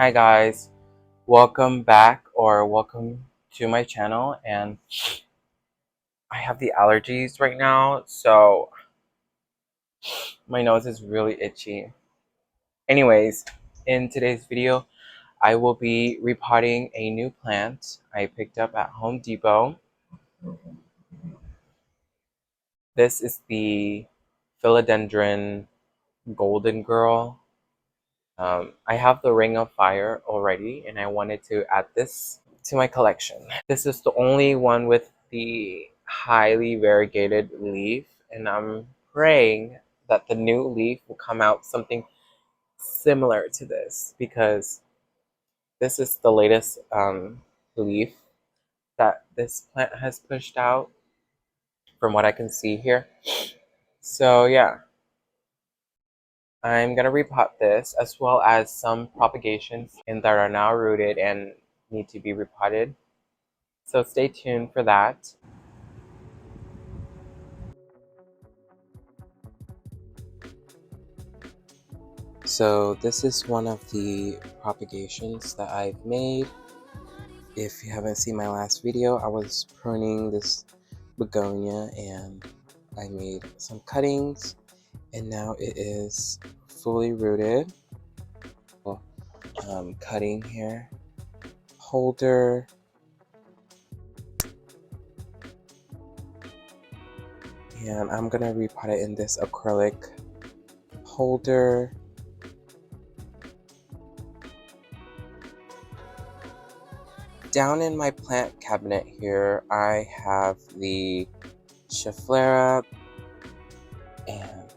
Hi guys, welcome back or welcome to my channel. And I have the allergies right now, so my nose is really itchy. Anyways, in today's video I will be repotting a new plant I picked up at Home Depot. This is the Philodendron Golden Girl. I have the Ring of Fire already and I wanted to add this to my collection. This is the only one with the highly variegated leaf, and I'm praying that the new leaf will come out something similar to this, because this is the latest leaf that this plant has pushed out from what I can see here. So yeah, I'm gonna repot this as well as some propagations and that are now rooted and need to be repotted. So stay tuned for that. So this is one of the propagations that I've made. If you haven't seen my last video, I was pruning this begonia and I made some cuttings and now it is fully rooted. Cutting here, holder, and I'm gonna repot it in this acrylic holder. Down in my plant cabinet here, I have the Schefflera, and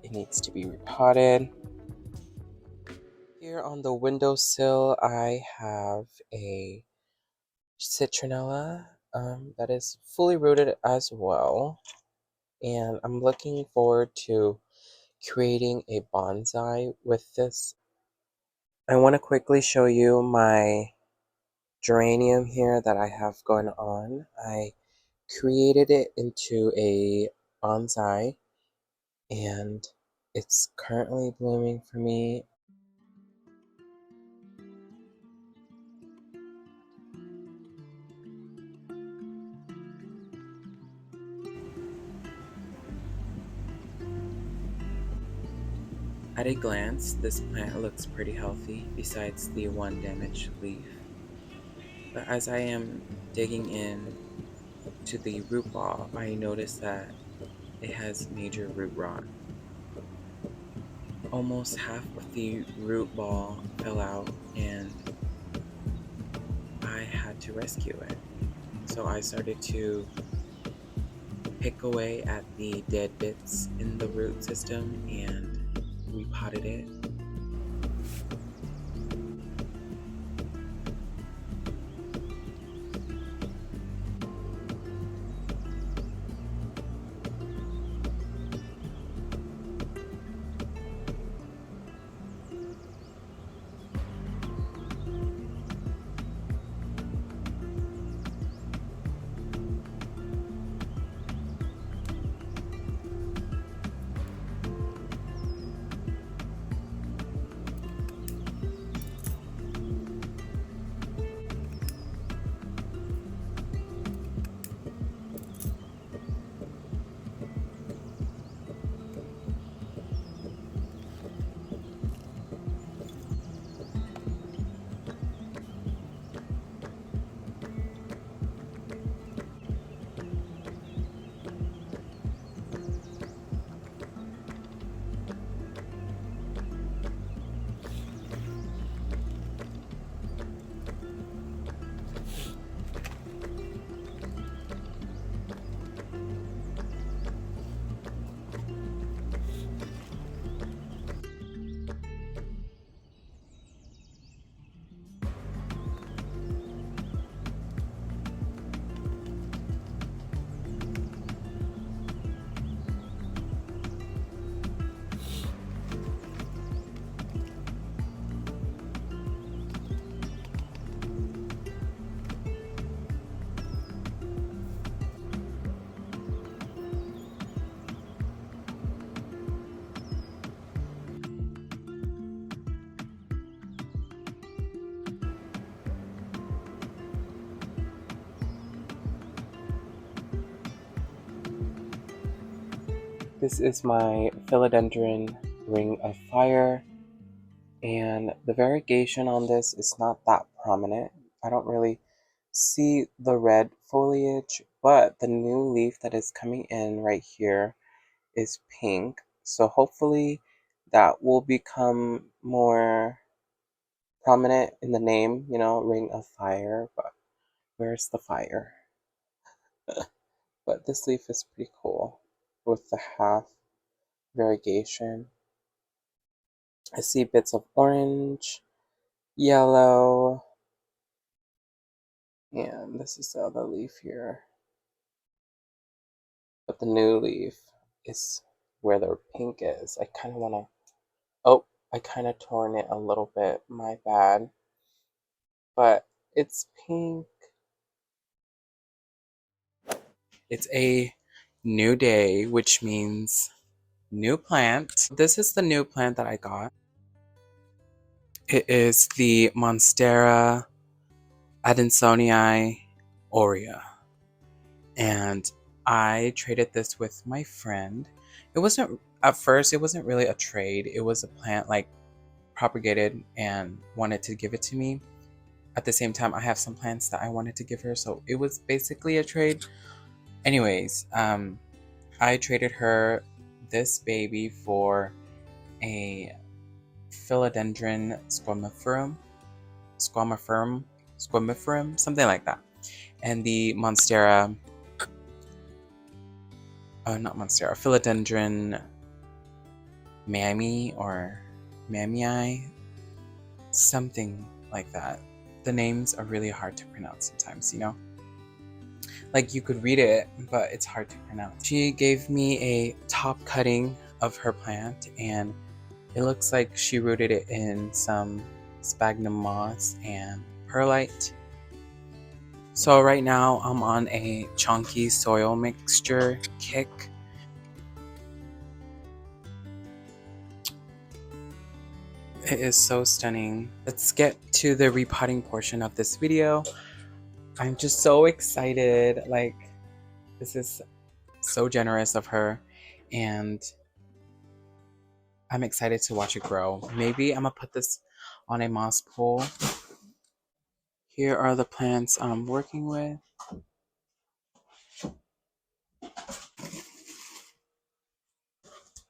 it needs to be repotted. Here on the windowsill, I have a citronella that is fully rooted as well, and I'm looking forward to creating a bonsai with this. I want to quickly show you my geranium here that I have going on. I created it into a bonsai and it's currently blooming for me. At a glance, this plant looks pretty healthy besides the one damaged leaf. But as I am digging in to the root ball, I notice that it has major root rot. Almost half of the root ball fell out and I had to rescue it. So I started to pick away at the dead bits in the root system and repotted it. This is my Philodendron ring of fire, and the variegation on this is not that prominent. I don't really see the red foliage, but the new leaf that is coming in right here is pink. So hopefully that will become more prominent in the name, ring of fire. But where's the fire? But this leaf is pretty cool with the half variegation. I see bits of orange, yellow, and this is the other leaf here. But the new leaf is where the pink is. I kind of want to... Oh, I kind of torn it a little bit. My bad. But it's pink. It's a new day, which means new plant. This is the new plant that I got. It is the Monstera Adansonii aurea. And I traded this with my friend. At first, it wasn't really a trade. It was a plant like propagated and wanted to give it to me. At the same time, I have some plants that I wanted to give her, so it was basically a trade. Anyways, I traded her this baby for a Philodendron squamiferum, something like that. And the Monstera, not Monstera, Philodendron mammy or mammii, something like that. The names are really hard to pronounce sometimes, Like you could read it, but it's hard to pronounce. She gave me a top cutting of her plant, and it looks like she rooted it in some sphagnum moss and perlite. So right now I'm on a chunky soil mixture kick. It is so stunning. Let's get to the repotting portion of this video. I'm just so excited. Like, this is so generous of her, and I'm excited to watch it grow. Maybe I'm gonna put this on a moss pool. Here are the plants I'm working with.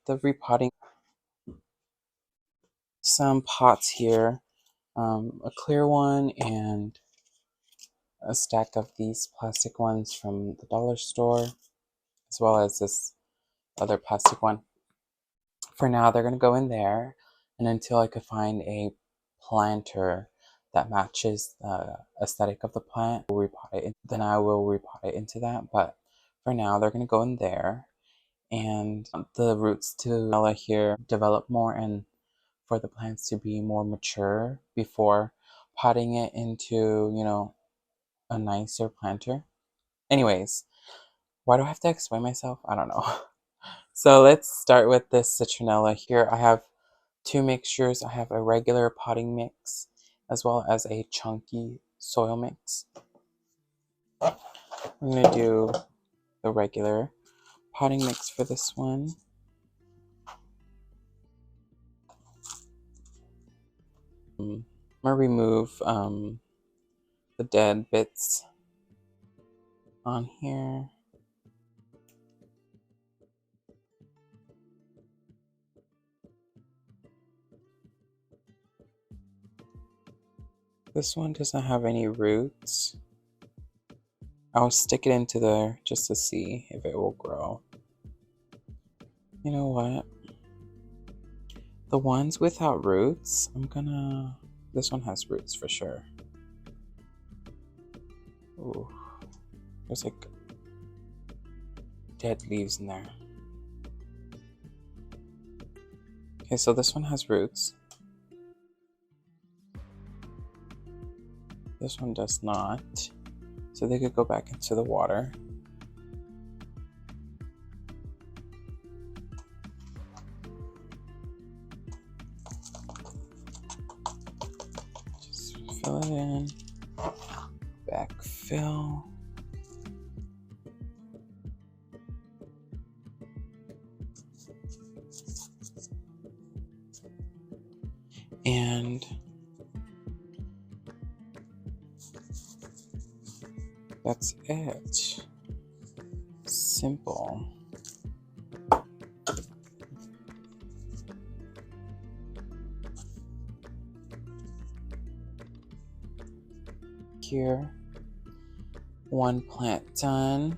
The repotting. Some pots here. A clear one and a stack of these plastic ones from the dollar store, as well as this other plastic one. For now, they're going to go in there, and until I could find a planter that matches the aesthetic of the plant, then I will repot it into that. But for now, they're going to go in there, and the roots to here develop more, and for the plants to be more mature before potting it into, a nicer planter. Anyways, why do I have to explain myself? I don't know. So let's start with this citronella here. I have two mixtures. I have a regular potting mix as well as a chunky soil mix. I'm going to do the regular potting mix for this one. I'm going to remove the dead bits on here. This one doesn't have any roots. I'll stick it into there just to see if it will grow. You know what? The ones without roots, this one has roots for sure. Ooh, there's like dead leaves in there. Okay, so this one has roots. This one does not. So they could go back into the water. Just fill it in. Backfill. That's it. Simple. Here, one plant done.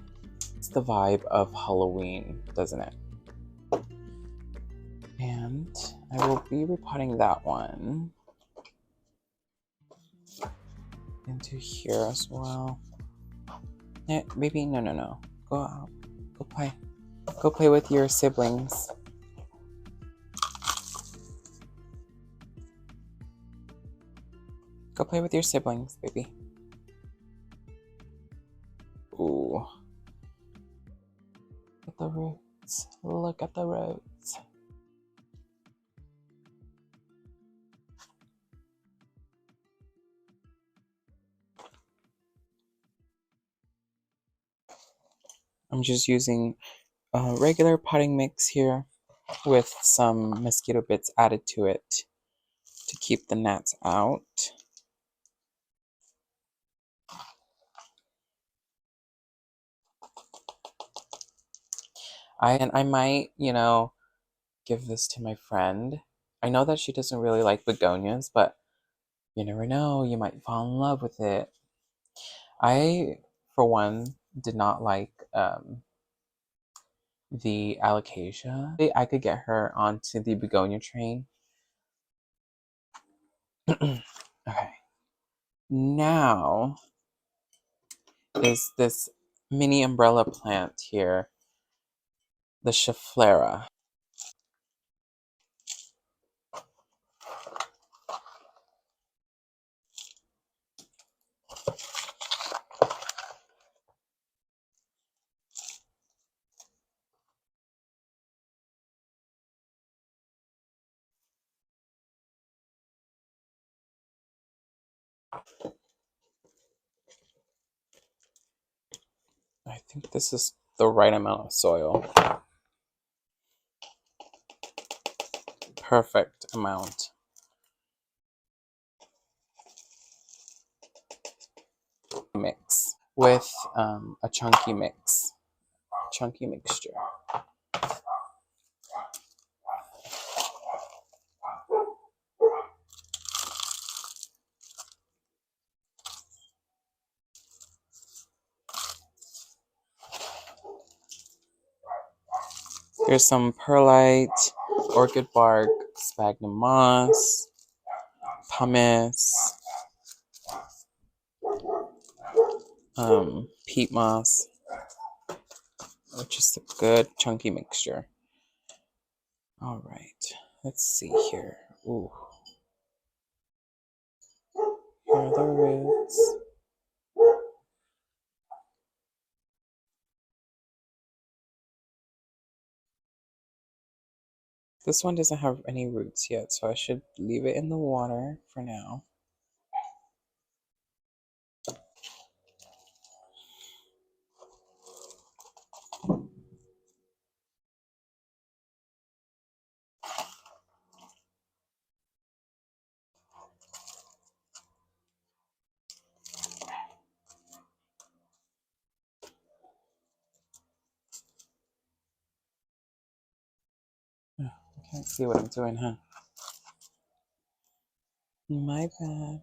It's the vibe of Halloween, doesn't it? And I will be repotting that one into here as well. Maybe, no. Go out. Go play. Go play with your siblings. Go play with your siblings, baby. Ooh. Look at the roots. Look at the roots. I'm just using a regular potting mix here with some mosquito bits added to it to keep the gnats out. I might, give this to my friend. I know that she doesn't really like begonias, but you never know, you might fall in love with it. I, for one, did not like the alocasia. I could get her onto the begonia train. Okay. Now is this mini umbrella plant here, the Schefflera. I think this is the right amount of soil. Perfect amount. Mix with a chunky mixture. Here's some perlite, orchid bark, sphagnum moss, pumice, peat moss, which is a good chunky mixture. All right, let's see here. Ooh, here are the roots. This one doesn't have any roots yet, so I should leave it in the water for now. I can't see what I'm doing, huh? My bad.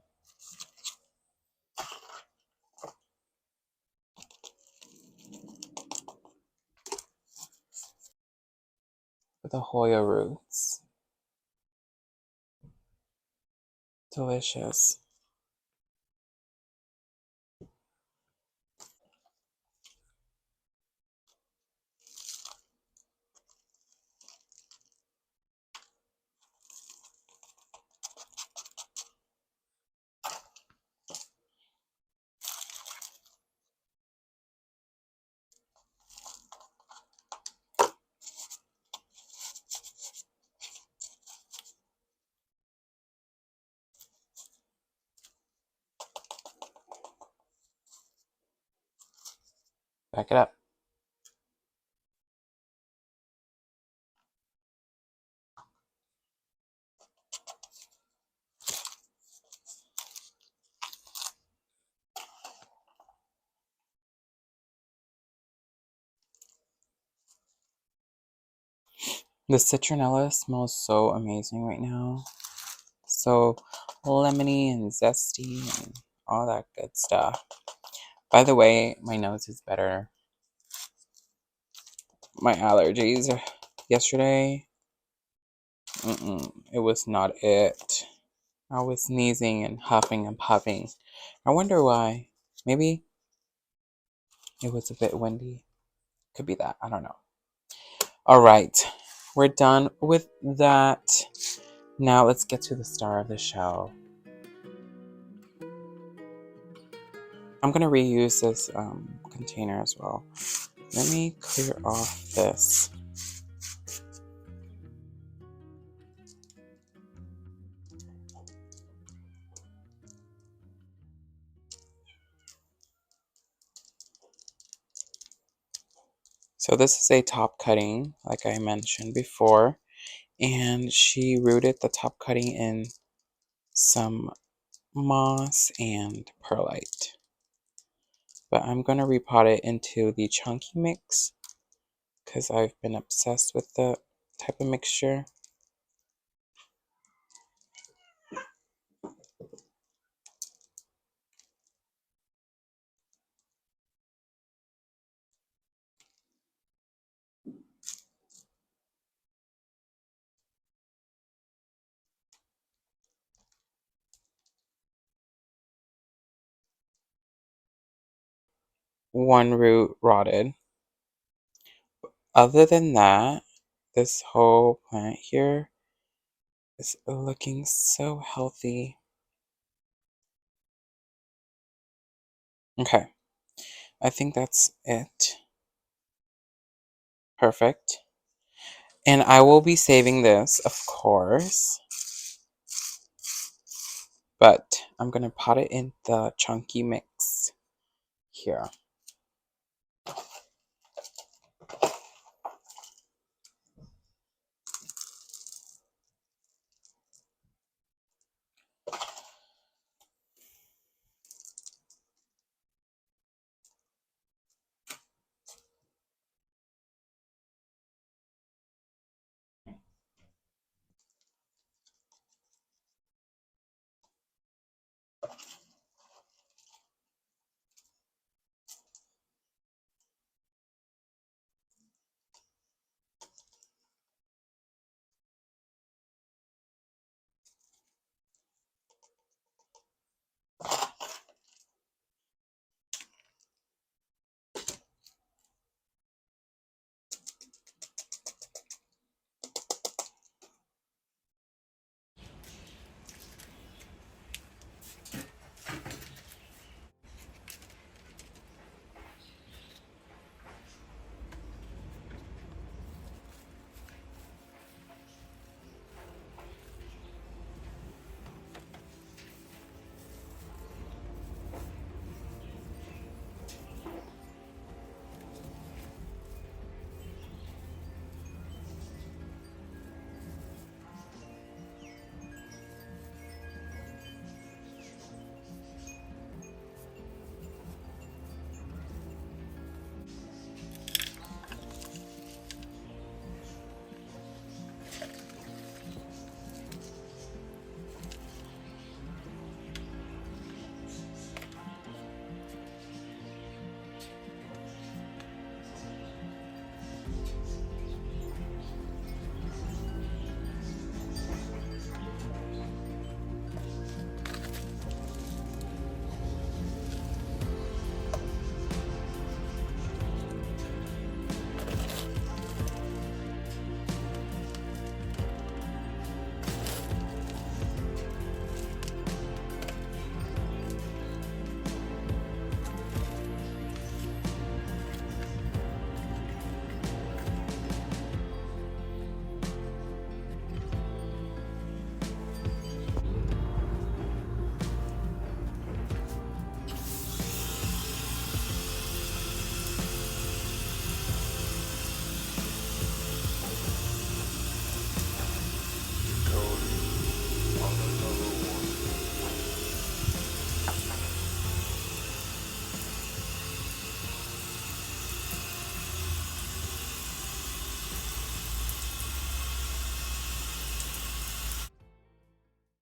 With the Hoya roots. Delicious. Back it up. The citronella smells so amazing right now. So lemony and zesty and all that good stuff. By the way, my nose is better. My allergies yesterday, it was not it. I was sneezing and huffing and puffing. I wonder why. Maybe it was a bit windy. Could be that. I don't know. All right. We're done with that. Now let's get to the star of the show. I'm going to reuse this container as well. Let me clear off this. So this is a top cutting, like I mentioned before, and she rooted the top cutting in some moss and perlite. But I'm going to repot it into the chunky mix because I've been obsessed with the type of mixture. One root rotted. Other than that, this whole plant here is looking so healthy. Okay, I think that's it. Perfect. And I will be saving this, of course. But I'm going to pot it in the chunky mix here.